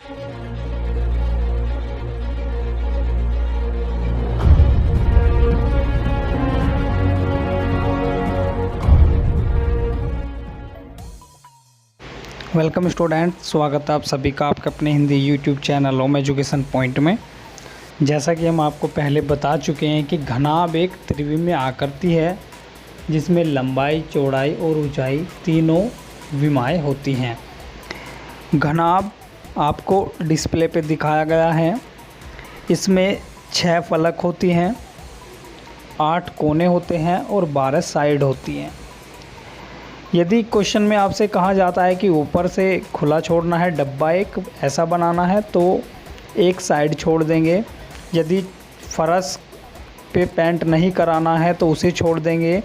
Welcome student, स्वागत है आप सभी का आपके अपने Hindi YouTube channel home education point में। जैसा कि हम आपको पहले बता चुके हैं कि घनाभ एक त्रिविमीय आकृति है जिसमें लंबाई, चौड़ाई और ऊंचाई तीनों विमाएँ होती हैं। घनाभ आपको डिस्प्ले पे दिखाया गया है। इसमें 6 फलक होती हैं, 8 कोने होते हैं और 12 साइड होती हैं। यदि क्वेश्चन में आपसे कहा जाता है कि ऊपर से खुला छोड़ना है, डब्बा एक ऐसा बनाना है, तो एक साइड छोड़ देंगे। यदि फर्श पे पेंट नहीं कराना है तो उसे छोड़ देंगे।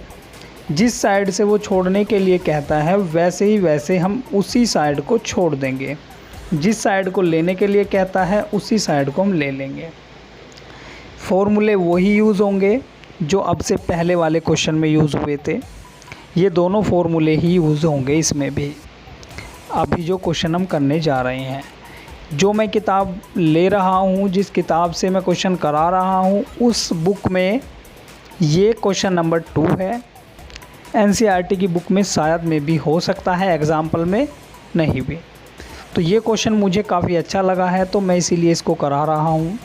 जिस साइड से वो छोड़ने के लिए कहता है वैसे हम उसी साइड को छोड़ देंगे। जिस साइड को लेने के लिए कहता है उसी साइड को हम ले लेंगे। फॉर्मूले वही यूज़ होंगे जो अब से पहले वाले क्वेश्चन में यूज़ हुए थे। ये दोनों फॉर्मूले ही यूज़ होंगे इसमें भी। अभी जो क्वेश्चन हम करने जा रहे हैं, जो मैं किताब ले रहा हूँ, जिस किताब से मैं क्वेश्चन करा रहा हूँ, उस बुक में ये क्वेश्चन नंबर 2 है। एनसीईआरटी की बुक में शायद में भी हो सकता है, एग्ज़ाम्पल में नहीं भी। तो ये क्वेश्चन मुझे काफ़ी अच्छा लगा है तो मैं इसीलिए इसको करा रहा हूँ।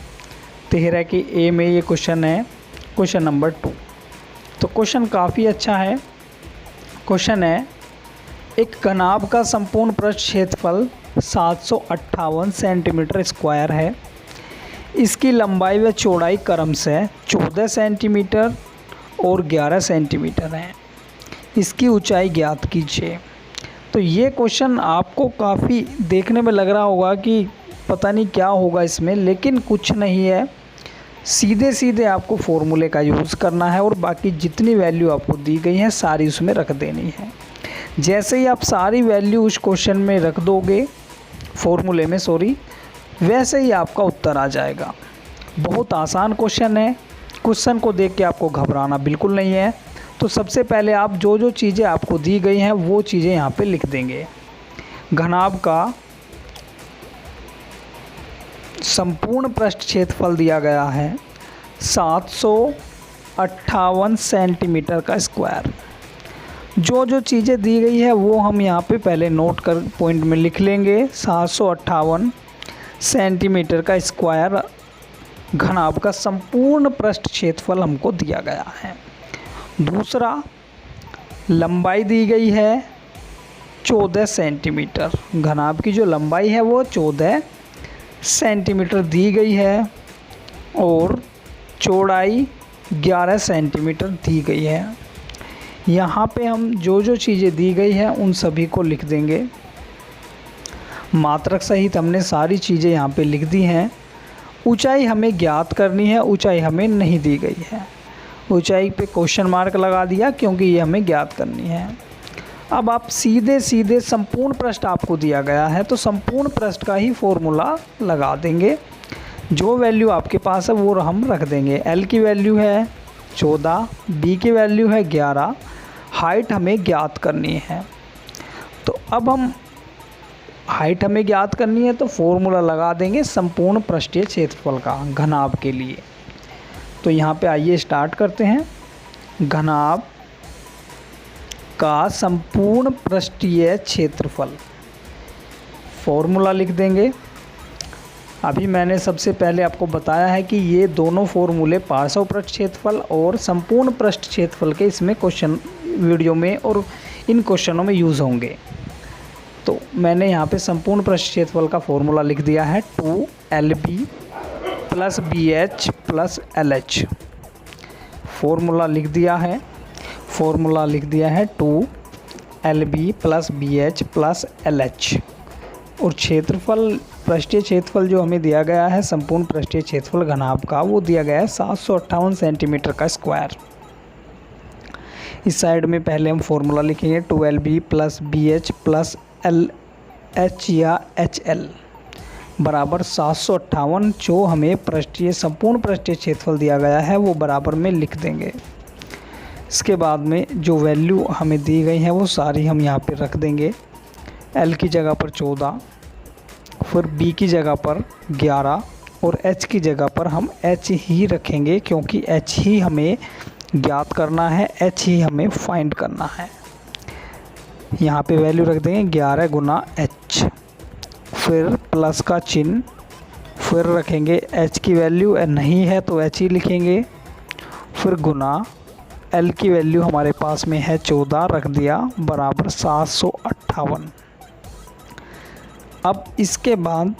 13 की ए में ये क्वेश्चन है, क्वेश्चन नंबर 2। तो क्वेश्चन काफ़ी अच्छा है। क्वेश्चन है, एक घनाभ का संपूर्ण पृष्ठ क्षेत्रफल 758 सेंटीमीटर स्क्वायर है। इसकी लंबाई व चौड़ाई क्रमशः 14 सेंटीमीटर और 11 सेंटीमीटर है। इसकी ऊंचाई ज्ञात कीजिए। तो ये क्वेश्चन आपको काफ़ी देखने में लग रहा होगा कि पता नहीं क्या होगा इसमें, लेकिन कुछ नहीं है। सीधे आपको फॉर्मूले का यूज़ करना है और बाकी जितनी वैल्यू आपको दी गई है सारी उसमें रख देनी है। जैसे ही आप सारी वैल्यू उस क्वेश्चन में रख दोगे, फॉर्मूले में वैसे ही आपका उत्तर आ जाएगा। बहुत आसान क्वेश्चन है। क्वेश्चन को देख के आपको घबराना बिल्कुल नहीं है। तो सबसे पहले आप जो चीज़ें आपको दी गई हैं वो चीज़ें यहाँ पे लिख देंगे। घनाभ का संपूर्ण पृष्ठ क्षेत्रफल दिया गया है 758 सेंटीमीटर का स्क्वायर। जो चीज़ें दी गई है वो हम यहाँ पे पहले नोट कर पॉइंट में लिख लेंगे। 758 सेंटीमीटर का स्क्वायर घनाभ का संपूर्ण पृष्ठ क्षेत्रफल हमको दिया गया है। दूसरा, लंबाई दी गई है 14 सेंटीमीटर। घनाभ की जो लंबाई है वो 14 सेंटीमीटर दी गई है और चौड़ाई 11 सेंटीमीटर दी गई है। यहाँ पे हम जो चीज़ें दी गई हैं उन सभी को लिख देंगे। मात्रक सहित हमने सारी चीज़ें यहाँ पे लिख दी हैं। ऊंचाई हमें ज्ञात करनी है, ऊंचाई हमें नहीं दी गई है। ऊंचाई पे क्वेश्चन मार्क लगा दिया क्योंकि ये हमें ज्ञात करनी है। अब आप सीधे संपूर्ण पृष्ठ आपको दिया गया है तो संपूर्ण पृष्ठ का ही फॉर्मूला लगा देंगे। जो वैल्यू आपके पास है वो हम रख देंगे। एल की वैल्यू है 14, बी की वैल्यू है 11, हाइट हमें ज्ञात करनी है। तो अब हम हाइट हमें ज्ञात करनी है तो फॉर्मूला लगा देंगे संपूर्ण पृष्ठीय क्षेत्रफल का घनाभ के लिए। तो यहाँ पे आइए स्टार्ट करते हैं। घनाभ का संपूर्ण पृष्ठीय क्षेत्रफल, फॉर्मूला लिख देंगे। अभी मैंने सबसे पहले आपको बताया है कि ये दोनों फॉर्मूले पार्श्व पृष्ठ क्षेत्रफल और संपूर्ण पृष्ठ क्षेत्रफल के इसमें क्वेश्चन वीडियो में और इन क्वेश्चनों में यूज़ होंगे। तो मैंने यहाँ पे संपूर्ण पृष्ठ क्षेत्रफल का फॉर्मूला लिख दिया है 2LB + BH + LH। फॉर्मूला लिख दिया है 2LB + BH + LH। और क्षेत्रफल, पृष्ठीय क्षेत्रफल जो हमें दिया गया है संपूर्ण पृष्ठीय क्षेत्रफल घनाभ का, वो दिया गया है 758 सेंटीमीटर का स्क्वायर। इस साइड में पहले हम फॉर्मूला लिखेंगे 2LB + BH + LH या HL बराबर 758। जो हमें पृष्ठीय संपूर्ण पृष्ठीय क्षेत्रफल दिया गया है वो बराबर में लिख देंगे। इसके बाद में जो वैल्यू हमें दी गई है वो सारी हम यहाँ पे रख देंगे। L की जगह पर 14, फिर बी की जगह पर 11 और एच की जगह पर हम एच ही रखेंगे, क्योंकि एच ही हमें ज्ञात करना है, एच ही हमें फाइंड करना है। यहाँ पे वैल्यू रख देंगे 11 गुना एच, फिर प्लस का चिन्ह, फिर रखेंगे एच की वैल्यू नहीं है तो एच ही लिखेंगे, फिर गुना एल की वैल्यू हमारे पास में है 14 रख दिया बराबर 758। अब इसके बाद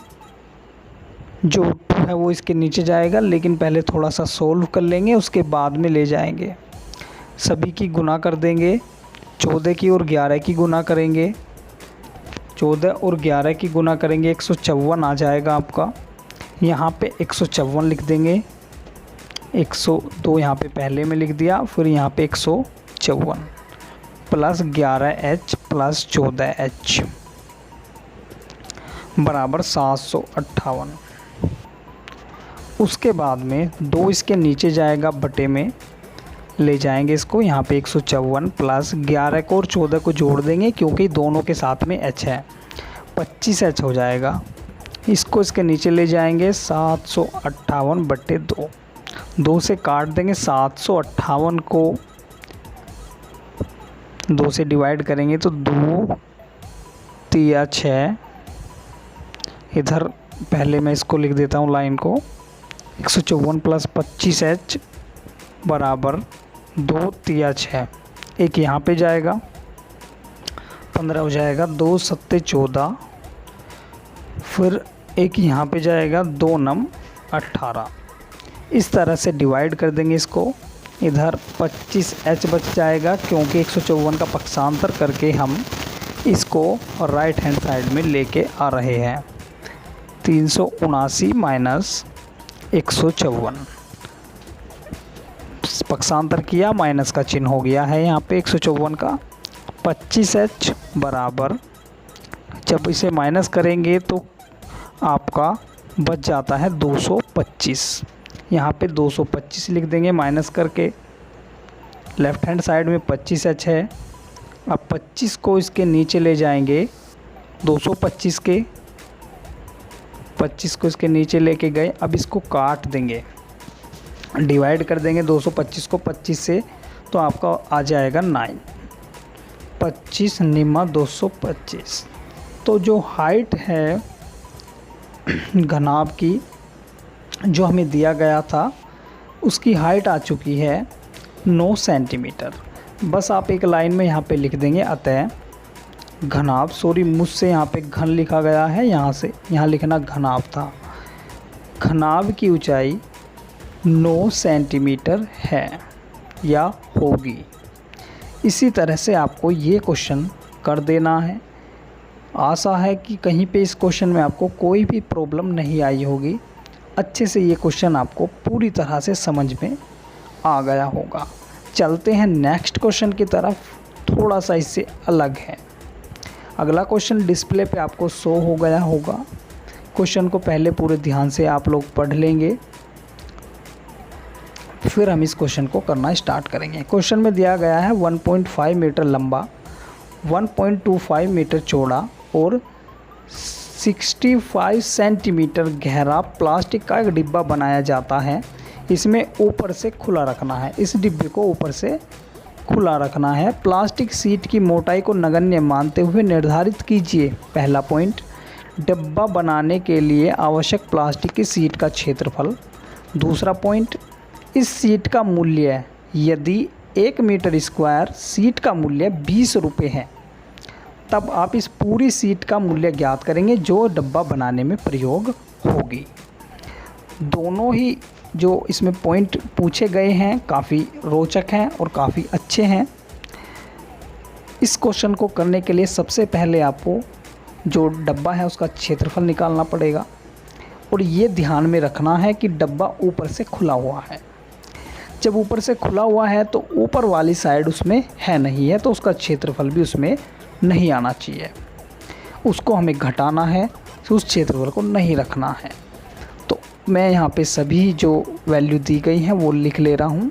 जो 2 है वो इसके नीचे जाएगा, लेकिन पहले थोड़ा सा सोल्व कर लेंगे, उसके बाद में ले जाएंगे। सभी की गुना कर देंगे, 14 की और 11 की गुना करेंगे, 14 और 11 की गुना करेंगे 154 आ जाएगा आपका। यहाँ पे 154 लिख देंगे, 102 यहाँ पे पहले में लिख दिया, फिर यहाँ पे 154 प्लस 11H प्लस 14H बराबर 758। उसके बाद में 2 इसके नीचे जाएगा, बटे में ले जाएंगे इसको। यहाँ पे 154 प्लस 11 को और 14 को जोड़ देंगे, क्योंकि दोनों के साथ में H है, 25H हो जाएगा। इसको इसके नीचे ले जाएंगे, 758 बटे 2, 2 से काट देंगे, 758 को 2 से डिवाइड करेंगे तो 2 3 6, इधर पहले मैं इसको लिख देता हूँ लाइन को, 154 प्लस 25H बराबर 2 3 6, एक यहाँ पे जाएगा 15 हो जाएगा, 2 7 14, फिर एक यहाँ पे जाएगा 2 9 18। इस तरह से डिवाइड कर देंगे इसको, इधर 25H बच जाएगा, क्योंकि 154 का पक्षांतर करके हम इसको राइट हैंड साइड में लेके आ रहे हैं। 379 माइनस 154, पक्षांतर किया, माइनस का चिन्ह हो गया है यहाँ पे 154 का। 25H बराबर, जब इसे माइनस करेंगे तो आपका बच जाता है 225। यहाँ पे 225 लिख देंगे माइनस करके, लेफ़्ट हैंड साइड में 25H है। अब 25 को इसके नीचे ले जाएंगे, 225 के 25 को इसके नीचे लेके गए। अब इसको काट देंगे, डिवाइड कर देंगे 225 को 25 से, तो आपका आ जाएगा 9, 25 निम्मा 225। तो जो हाइट है घनाभ की जो हमें दिया गया था, उसकी हाइट आ चुकी है 9 सेंटीमीटर। बस आप एक लाइन में यहाँ पे लिख देंगे, अतः घनाभ, सॉरी मुझसे यहाँ पे घन लिखा गया है, यहाँ से यहाँ लिखना घनाभ था। घनाभ की ऊंचाई 9 सेंटीमीटर है या होगी। इसी तरह से आपको ये क्वेश्चन कर देना है। आशा है कि कहीं पे इस क्वेश्चन में आपको कोई भी प्रॉब्लम नहीं आई होगी। अच्छे से ये क्वेश्चन आपको पूरी तरह से समझ में आ गया होगा। चलते हैं नेक्स्ट क्वेश्चन की तरफ, थोड़ा सा इससे अलग है। अगला क्वेश्चन डिस्प्ले पे आपको शो हो गया होगा। क्वेश्चन को पहले पूरे ध्यान से आप लोग पढ़ लेंगे, फिर हम इस क्वेश्चन को करना स्टार्ट करेंगे। क्वेश्चन में दिया गया है 1.5 मीटर लंबा, 1.25 मीटर चौड़ा और 65 सेंटीमीटर गहरा प्लास्टिक का एक डिब्बा बनाया जाता है। इसमें ऊपर से खुला रखना है, इस डिब्बे को ऊपर से खुला रखना है। प्लास्टिक सीट की मोटाई को नगण्य मानते हुए निर्धारित कीजिए। पहला पॉइंट, डिब्बा बनाने के लिए आवश्यक प्लास्टिक की सीट का क्षेत्रफल। दूसरा पॉइंट, इस सीट का मूल्य, यदि 1 मीटर स्क्वायर सीट का मूल्य 20 रुपये है, तब आप इस पूरी सीट का मूल्य ज्ञात करेंगे जो डब्बा बनाने में प्रयोग होगी। दोनों ही जो इसमें पॉइंट पूछे गए हैं काफ़ी रोचक हैं और काफ़ी अच्छे हैं। इस क्वेश्चन को करने के लिए सबसे पहले आपको जो डब्बा है उसका क्षेत्रफल निकालना पड़ेगा, और ये ध्यान में रखना है कि डब्बा ऊपर से खुला हुआ है। जब ऊपर से खुला हुआ है तो ऊपर वाली साइड उसमें है नहीं है, तो उसका क्षेत्रफल भी उसमें नहीं आना चाहिए, उसको हमें घटाना है, तो उस क्षेत्रफल को नहीं रखना है। तो मैं यहाँ पे सभी जो वैल्यू दी गई हैं वो लिख ले रहा हूँ।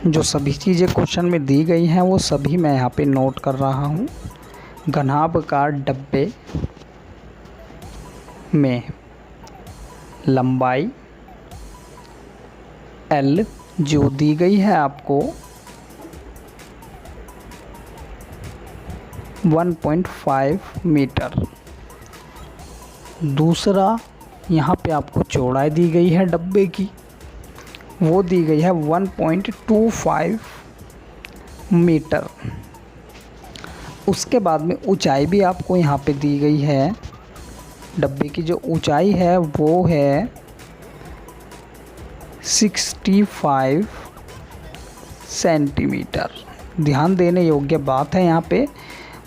जो सभी चीज़ें क्वेश्चन में दी गई हैं वो सभी मैं यहाँ पे नोट कर रहा हूँ। घनाभकार डब्बे में लंबाई L जो दी गई है आपको 1.5 मीटर। दूसरा, यहाँ पे आपको चौड़ाई दी गई है डब्बे की, वो दी गई है 1.25 मीटर। उसके बाद में ऊंचाई भी आपको यहाँ पे दी गई है। डब्बे की जो ऊंचाई है वो है 65 सेंटीमीटर। ध्यान देने योग्य बात है यहाँ पे।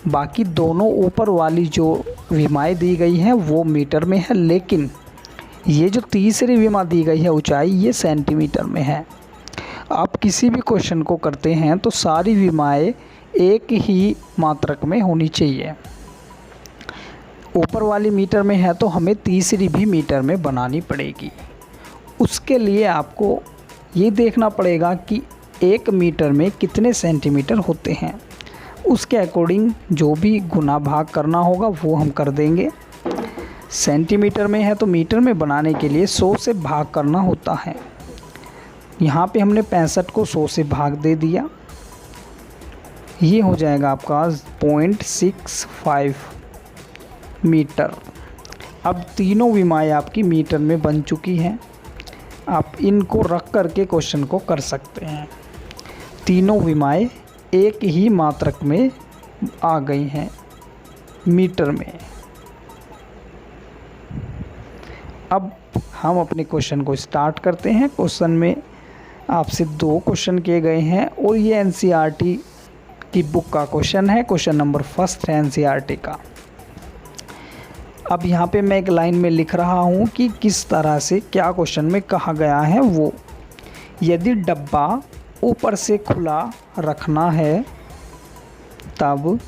बाकी दोनों ऊपर वाली जो विमाएँ दी गई हैं वो मीटर में है, लेकिन ये जो तीसरी विमा दी गई है ऊंचाई, ये सेंटीमीटर में है। आप किसी भी क्वेश्चन को करते हैं तो सारी विमाएँ एक ही मात्रक में होनी चाहिए। ऊपर वाली मीटर में है तो हमें तीसरी भी मीटर में बनानी पड़ेगी। उसके लिए आपको ये देखना पड़ेगा कि 1 मीटर में कितने सेंटीमीटर होते हैं। उसके अकॉर्डिंग जो भी गुना भाग करना होगा वो हम कर देंगे। सेंटीमीटर में है तो मीटर में बनाने के लिए 100 से भाग करना होता है। यहाँ पे हमने 65 को 100 से भाग दे दिया, ये हो जाएगा आपका 0.65 मीटर। अब तीनों विमाएँ आपकी मीटर में बन चुकी हैं। आप इनको रख करके क्वेश्चन को कर सकते हैं। तीनों विमाएँ एक ही मात्रक में आ गई हैं मीटर में। अब हम अपने क्वेश्चन को स्टार्ट करते हैं। क्वेश्चन में आपसे 2 क्वेश्चन किए गए हैं और ये एनसीईआरटी की बुक का क्वेश्चन है। क्वेश्चन नंबर 1 है एनसीईआरटी का। अब यहाँ पे मैं एक लाइन में लिख रहा हूँ कि किस तरह से क्या क्वेश्चन में कहा गया है वो। यदि डब्बा ऊपर से खुला रखना है तब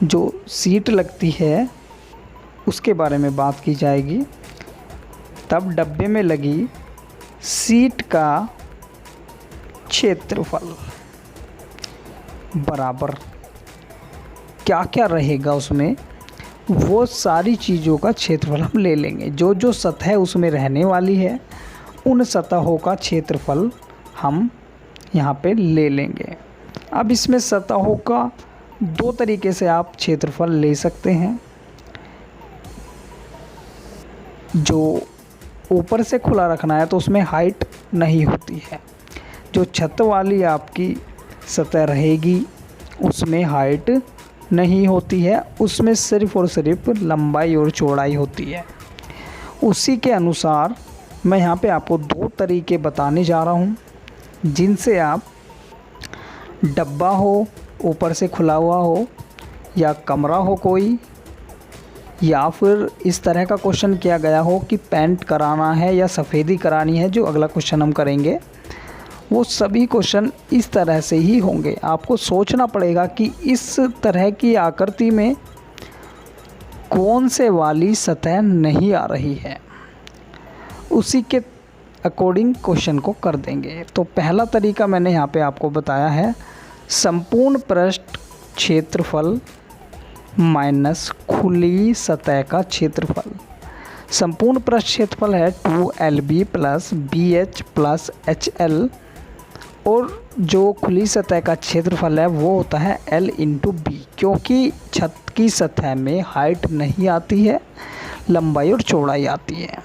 जो सीट लगती है उसके बारे में बात की जाएगी। तब डब्बे में लगी सीट का क्षेत्रफल बराबर क्या क्या रहेगा उसमें, वो सारी चीज़ों का क्षेत्रफल हम ले लेंगे। जो जो सतह उसमें रहने वाली है उन सतहों का क्षेत्रफल हम यहाँ पे ले लेंगे। अब इसमें सतहों का 2 तरीके से आप क्षेत्रफल ले सकते हैं। जो ऊपर से खुला रखना है तो उसमें हाइट नहीं होती है। जो छत वाली आपकी सतह रहेगी उसमें हाइट नहीं होती है, उसमें सिर्फ और सिर्फ लंबाई और चौड़ाई होती है। उसी के अनुसार मैं यहाँ पे आपको 2 तरीके बताने जा रहा हूँ जिनसे आप डब्बा हो, ऊपर से खुला हुआ हो, या कमरा हो कोई, या फिर इस तरह का क्वेश्चन किया गया हो कि पेंट कराना है या सफ़ेदी करानी है, जो अगला क्वेश्चन हम करेंगे, वो सभी क्वेश्चन इस तरह से ही होंगे। आपको सोचना पड़ेगा कि इस तरह की आकृति में कौन से वाली सतह नहीं आ रही है, उसी के अकॉर्डिंग क्वेश्चन को कर देंगे। तो पहला तरीका मैंने यहाँ पे आपको बताया है, संपूर्ण पृष्ठ क्षेत्रफल माइनस खुली सतह का क्षेत्रफल। संपूर्ण पृष्ठ क्षेत्रफल है 2LB plus BH plus HL, और जो खुली सतह का क्षेत्रफल है वो होता है L इंटू B, क्योंकि छत की सतह में हाइट नहीं आती है, लंबाई और चौड़ाई आती है।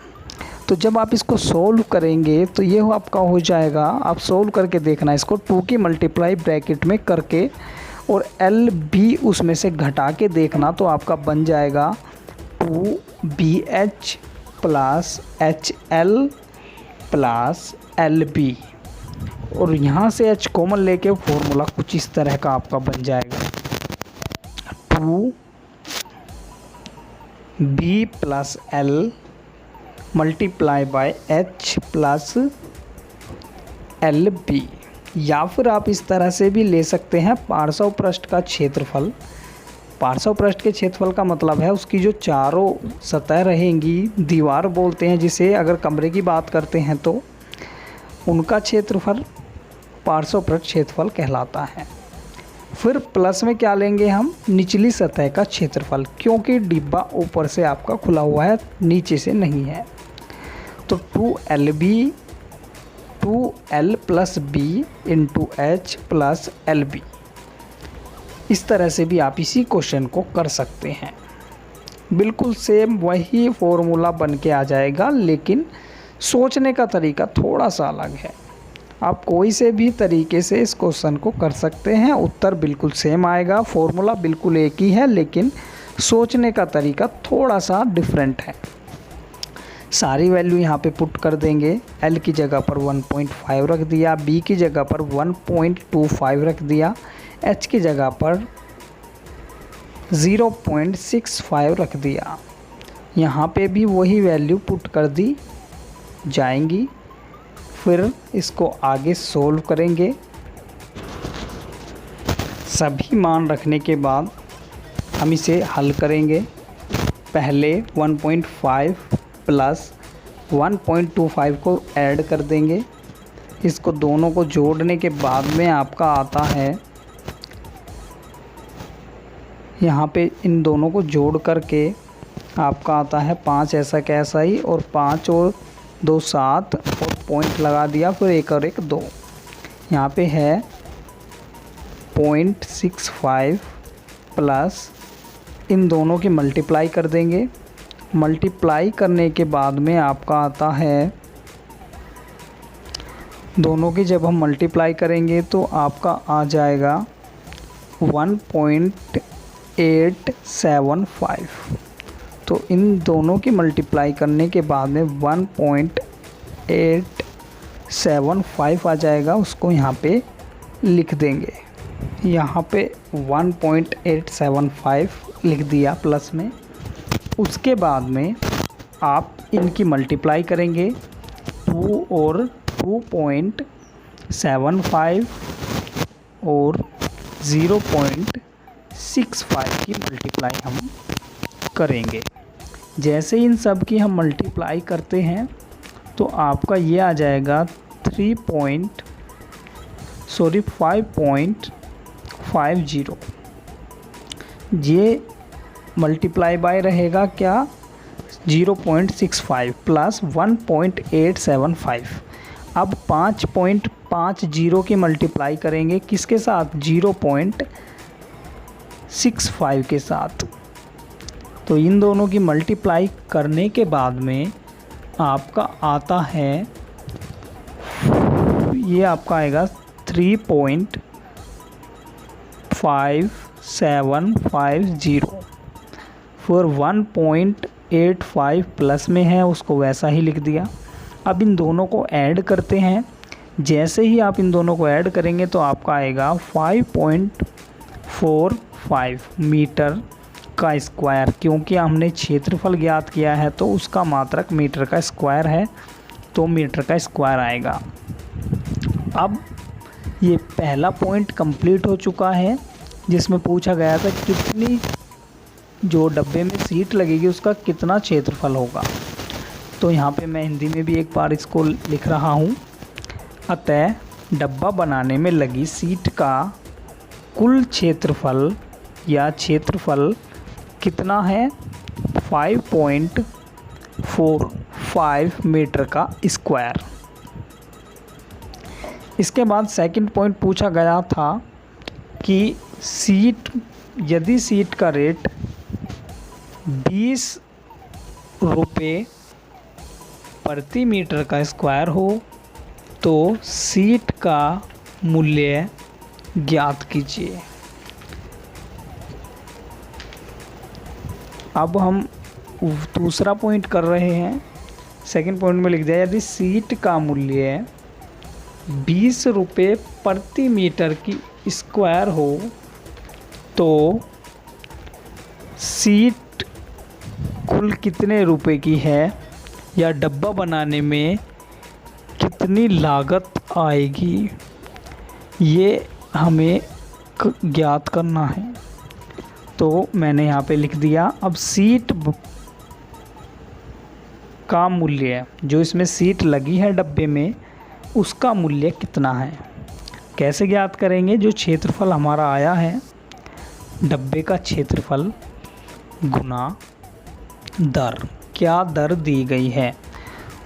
तो जब आप इसको सोल्व करेंगे तो ये आपका हो जाएगा, आप सोल्व करके देखना इसको 2 की मल्टीप्लाई ब्रैकेट में करके और LB उसमें से घटा के देखना, तो आपका बन जाएगा 2BH plus HL plus LB, और यहाँ से H कॉमन लेके फॉर्मूला कुछ इस तरह का आपका बन जाएगा 2B plus L multiply by H plus LB। या फिर आप इस तरह से भी ले सकते हैं, पार्श्व पृष्ठ का क्षेत्रफल। पार्श्व पृष्ठ के क्षेत्रफल का मतलब है उसकी जो चारों सतह रहेंगी, दीवार बोलते हैं जिसे, अगर कमरे की बात करते हैं तो उनका क्षेत्रफल पार्श्व पृष्ठ क्षेत्रफल कहलाता है। फिर प्लस में क्या लेंगे हम, निचली सतह का क्षेत्रफल, क्योंकि डिब्बा ऊपर से आपका खुला हुआ है, नीचे से नहीं है। तो 2L plus B into H plus L B. इस तरह से भी आप इसी क्वेश्चन को कर सकते हैं। बिल्कुल सेम वही फॉर्मूला बन के आ जाएगा, लेकिन सोचने का तरीका थोड़ा सा अलग है। आप कोई से भी तरीके से इस क्वेश्चन को कर सकते हैं, उत्तर बिल्कुल सेम आएगा, फॉर्मूला बिल्कुल एक ही है, लेकिन सोचने का तरीका थोड़ा सा डिफरेंट है। सारी वैल्यू यहाँ पे पुट कर देंगे। L की जगह पर 1.5 रख दिया, B की जगह पर 1.25 रख दिया, H की जगह पर 0.65 रख दिया। यहाँ पे भी वही वैल्यू पुट कर दी जाएंगी। फिर इसको आगे सोल्व करेंगे। सभी मान रखने के बाद हम इसे हल करेंगे। पहले 1.5 प्लस 1.25 को ऐड कर देंगे। इसको दोनों को जोड़ने के बाद में आपका आता है, यहाँ पे इन दोनों को जोड़ करके आपका आता है 5 ऐसा कैसा ही, और 5 और 2 7 और पॉइंट लगा दिया, फिर 1 और 1 2। यहाँ पे है 0.65 प्लस इन दोनों की मल्टीप्लाई कर देंगे। मल्टीप्लाई करने के बाद में आपका आता है, दोनों की जब हम मल्टीप्लाई करेंगे तो आपका आ जाएगा 1.875। तो इन दोनों की मल्टीप्लाई करने के बाद में 1.875 आ जाएगा, उसको यहाँ पे लिख देंगे। यहाँ पे 1.875 लिख दिया प्लस में। उसके बाद में आप इनकी मल्टीप्लाई करेंगे, 2 और 2.75 और 0.65 की मल्टीप्लाई हम करेंगे। जैसे इन सब की हम मल्टीप्लाई करते हैं तो आपका ये आ जाएगा 5.50। ये मल्टीप्लाई बाय रहेगा क्या, 0.65 प्लस 1.875। अब 5.50 की मल्टीप्लाई करेंगे किसके साथ, 0.65 के साथ। तो इन दोनों की मल्टीप्लाई करने के बाद में आपका आता है, ये आपका आएगा 3.5750। फिर 1.85 प्लस में है, उसको वैसा ही लिख दिया। अब इन दोनों को ऐड करते हैं। जैसे ही आप इन दोनों को ऐड करेंगे तो आपका आएगा 5.45 मीटर का स्क्वायर। क्योंकि हमने क्षेत्रफल ज्ञात किया है तो उसका मात्रक मीटर का स्क्वायर है, तो मीटर का स्क्वायर आएगा। अब ये पहला पॉइंट कंप्लीट हो चुका है, जिसमें पूछा गया था कितनी जो डब्बे में सीट लगेगी उसका कितना क्षेत्रफल होगा। तो यहाँ पे मैं हिंदी में भी एक बार इसको लिख रहा हूँ। अतः डब्बा बनाने में लगी सीट का कुल क्षेत्रफल या क्षेत्रफल कितना है, 5.45 मीटर का स्क्वायर। इसके बाद सेकंड पॉइंट पूछा गया था कि यदि सीट का रेट 20 रुपये प्रति मीटर का स्क्वायर हो तो सीट का मूल्य ज्ञात कीजिए। अब हम दूसरा पॉइंट कर रहे हैं। सेकंड पॉइंट में लिख दिया, यदि सीट का मूल्य 20 रुपये प्रति मीटर की स्क्वायर हो तो सीट कुल कितने रुपए की है, या डब्बा बनाने में कितनी लागत आएगी, ये हमें ज्ञात करना है। तो मैंने यहाँ पे लिख दिया। अब सीट का मूल्य, जो इसमें सीट लगी है डब्बे में, उसका मूल्य कितना है। कैसे ज्ञात करेंगे? जो क्षेत्रफल हमारा आया है, डब्बे का क्षेत्रफल गुना दर। क्या दर दी गई है?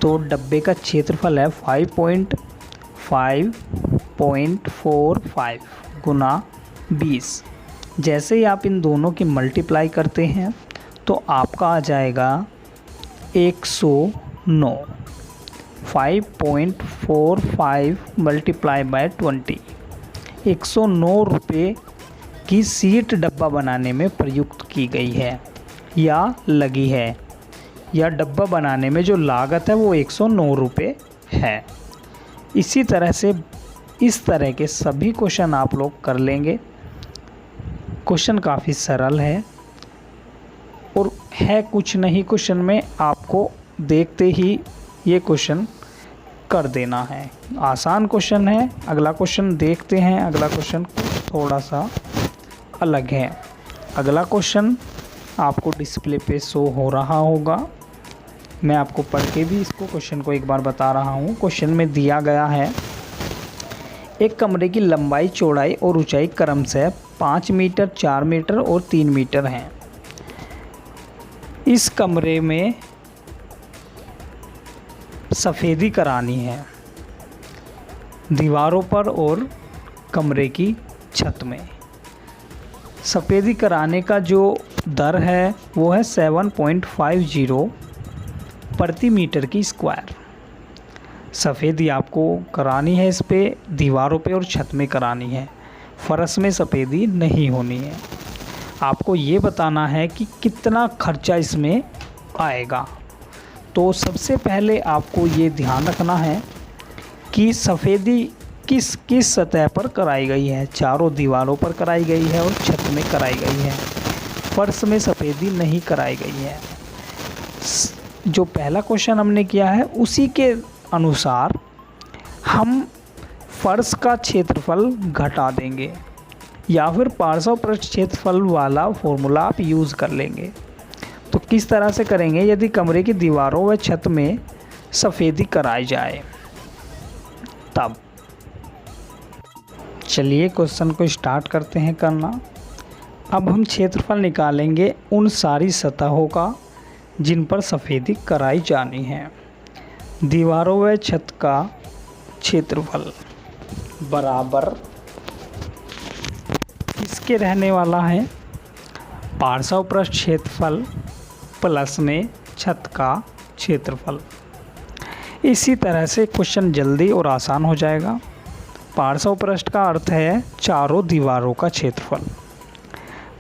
तो डब्बे का क्षेत्रफल है 5.45 गुना 20। जैसे ही आप इन दोनों की मल्टीप्लाई करते हैं तो आपका आ जाएगा 109। 5.45 मल्टीप्लाई बाय 20, 109 रुपये की सीट डब्बा बनाने में प्रयुक्त की गई है या लगी है, या डब्बा बनाने में जो लागत है वो 109 रुपये है। इसी तरह से इस तरह के सभी क्वेश्चन आप लोग कर लेंगे। क्वेश्चन काफ़ी सरल है और है कुछ नहीं, क्वेश्चन में आपको देखते ही ये क्वेश्चन कर देना है। आसान क्वेश्चन है। अगला क्वेश्चन देखते हैं। अगला क्वेश्चन थोड़ा सा अलग है। अगला क्वेश्चन आपको डिस्प्ले पे शो हो रहा होगा। मैं आपको पढ़ के भी इसको क्वेश्चन को एक बार बता रहा हूँ। क्वेश्चन में दिया गया है, एक कमरे की लंबाई, चौड़ाई और ऊंचाई क्रमशः 5 मीटर, 4 मीटर और 3 मीटर हैं। इस कमरे में सफ़ेदी करानी है दीवारों पर और कमरे की छत में। सफ़ेदी कराने का जो दर है वो है 7.50 प्रति मीटर की स्क्वायर। सफ़ेदी आपको करानी है, इस पे दीवारों पे और छत में करानी है, फर्श में सफ़ेदी नहीं होनी है। आपको ये बताना है कि कितना खर्चा इसमें आएगा। तो सबसे पहले आपको ये ध्यान रखना है कि सफ़ेदी किस किस सतह पर कराई गई है। चारों दीवारों पर कराई गई है और छत में कराई गई है, फर्श में सफ़ेदी नहीं कराई गई है। जो पहला क्वेश्चन हमने किया है उसी के अनुसार हम फर्श का क्षेत्रफल घटा देंगे या फिर पार्श्व पृष्ठ क्षेत्रफल वाला फॉर्मूला आप यूज़ कर लेंगे। तो किस तरह से करेंगे? यदि कमरे की दीवारों व छत में सफ़ेदी कराई जाए तब। चलिए क्वेश्चन को स्टार्ट करते हैं करना। अब हम क्षेत्रफल निकालेंगे उन सारी सतहों का जिन पर सफ़ेदी कराई जानी है। दीवारों व छत का क्षेत्रफल बराबर किसके रहने वाला है? पार्श्व पृष्ठ क्षेत्रफल प्लस में छत का क्षेत्रफल। इसी तरह से क्वेश्चन जल्दी और आसान हो जाएगा। पार्श्व पृष्ठ का अर्थ है चारों दीवारों का क्षेत्रफल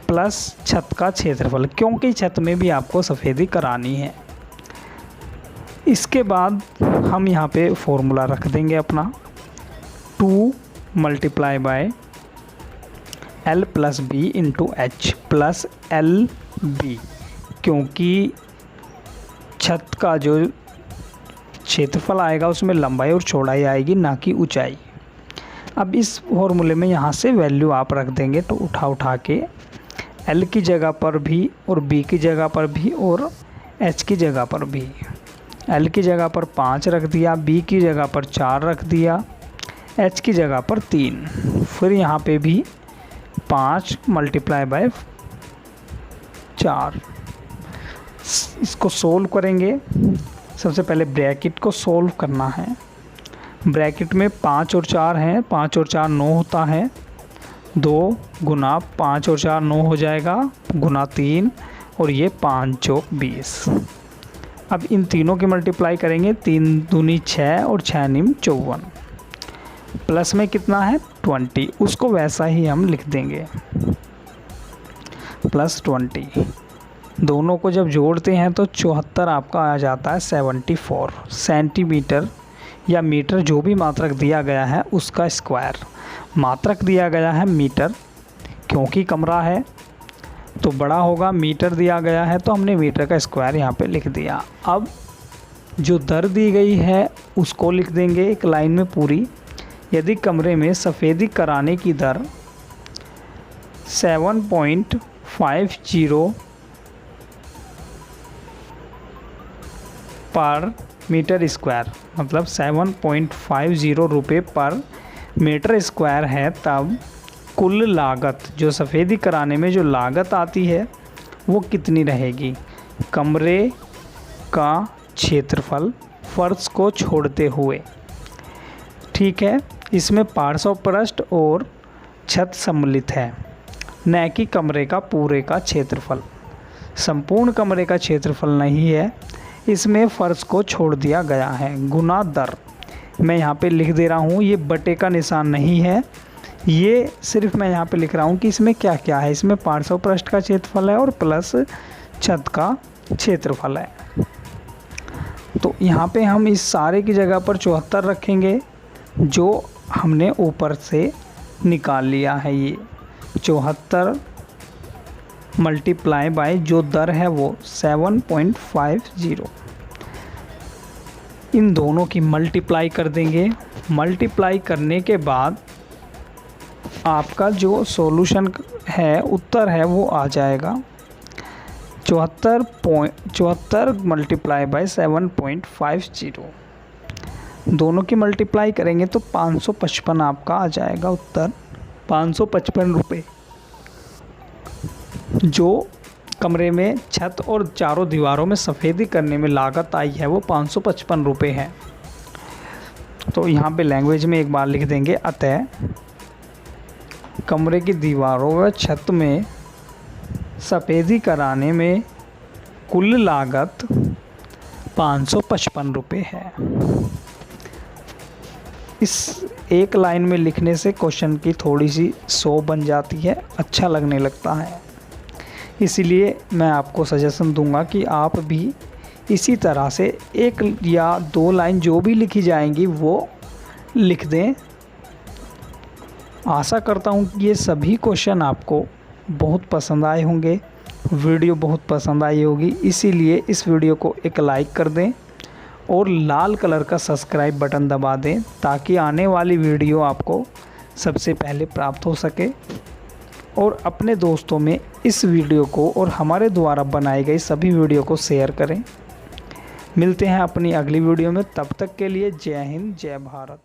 प्लस छत का क्षेत्रफल, क्योंकि छत में भी आपको सफ़ेदी करानी है। इसके बाद हम यहाँ पे फॉर्मूला रख देंगे अपना 2 multiply by L plus B into H plus L B, क्योंकि छत का जो क्षेत्रफल आएगा उसमें लंबाई और चौड़ाई आएगी, ना कि ऊंचाई। अब इस फॉर्मूले में यहाँ से वैल्यू आप रख देंगे, तो उठा के L की जगह पर भी और B की जगह पर भी और H की जगह पर भी। L की जगह पर 5 रख दिया, B की जगह पर 4 रख दिया, H की जगह पर 3। फिर यहाँ पे भी 5 मल्टीप्लाई बाय 4। इसको सोल्व करेंगे। सबसे पहले ब्रैकेट को सोल्व करना है। ब्रैकेट में 5 और 4 हैं, 5 और 4 9 होता है। 2 गुना 5 और 4 9 हो जाएगा, गुना 3 और ये 5 चौक 20। अब इन तीनों की मल्टीप्लाई करेंगे, 3 दूनी 6 और 6 निम 54। प्लस में कितना है 20, उसको वैसा ही हम लिख देंगे प्लस 20। दोनों को जब जोड़ते हैं तो 74 आपका आ जाता है 74 सेंटीमीटर या मीटर, जो भी मात्रक दिया गया है उसका स्क्वायर। मात्रक दिया गया है मीटर, क्योंकि कमरा है तो बड़ा होगा। मीटर दिया गया है तो हमने मीटर का स्क्वायर यहाँ पे लिख दिया। अब जो दर दी गई है उसको लिख देंगे एक लाइन में पूरी। यदि कमरे में सफ़ेदी कराने की दर 7.50 पर मीटर स्क्वायर, मतलब 7.50 रुपये पर मीटर स्क्वायर है तब कुल लागत, जो सफ़ेदी कराने में जो लागत आती है वो कितनी रहेगी। कमरे का क्षेत्रफल फर्श को छोड़ते हुए, ठीक है। इसमें पार्श्व पृष्ठ और छत सम्मिलित है, न कि कमरे का पूरे का क्षेत्रफल। संपूर्ण कमरे का क्षेत्रफल नहीं है, इसमें फर्श को छोड़ दिया गया है। गुना दर, मैं यहाँ पे लिख दे रहा हूँ, ये बटे का निशान नहीं है, ये सिर्फ मैं यहाँ पे लिख रहा हूँ कि इसमें क्या क्या है। इसमें पार्श्व पृष्ठ का क्षेत्रफल है और प्लस छत का क्षेत्रफल है। तो यहाँ पे हम इस सारे की जगह पर 74 रखेंगे, जो हमने ऊपर से निकाल लिया है। ये 74 मल्टीप्लाई बाय जो दर है वो 7.50, इन दोनों की मल्टीप्लाई कर देंगे। मल्टीप्लाई करने के बाद आपका जो सॉल्यूशन है, उत्तर है, वो आ जाएगा 74 मल्टीप्लाई बाय 7.50। दोनों की मल्टीप्लाई करेंगे तो 555 आपका आ जाएगा उत्तर, 555 रुपये। जो कमरे में छत और चारों दीवारों में सफ़ेदी करने में लागत आई है वो 555 रुपये है। तो यहाँ पे लैंग्वेज में एक बार लिख देंगे, अतः कमरे की दीवारों व छत में सफ़ेदी कराने में कुल लागत 555 रुपये है। इस एक लाइन में लिखने से क्वेश्चन की थोड़ी सी 100 बन जाती है, अच्छा लगने लगता है। इसीलिए मैं आपको सजेशन दूंगा कि आप भी इसी तरह से 1 या 2 लाइन जो भी लिखी जाएंगी वो लिख दें। आशा करता हूँ कि ये सभी क्वेश्चन आपको बहुत पसंद आए होंगे, वीडियो बहुत पसंद आई होगी। इसीलिए इस वीडियो को एक लाइक कर दें और लाल कलर का सब्सक्राइब बटन दबा दें, ताकि आने वाली वीडियो आपको सबसे पहले प्राप्त हो सके। और अपने दोस्तों में इस वीडियो को और हमारे द्वारा बनाई गई सभी वीडियो को शेयर करें। मिलते हैं अपनी अगली वीडियो में, तब तक के लिए जय हिंद, जय भारत।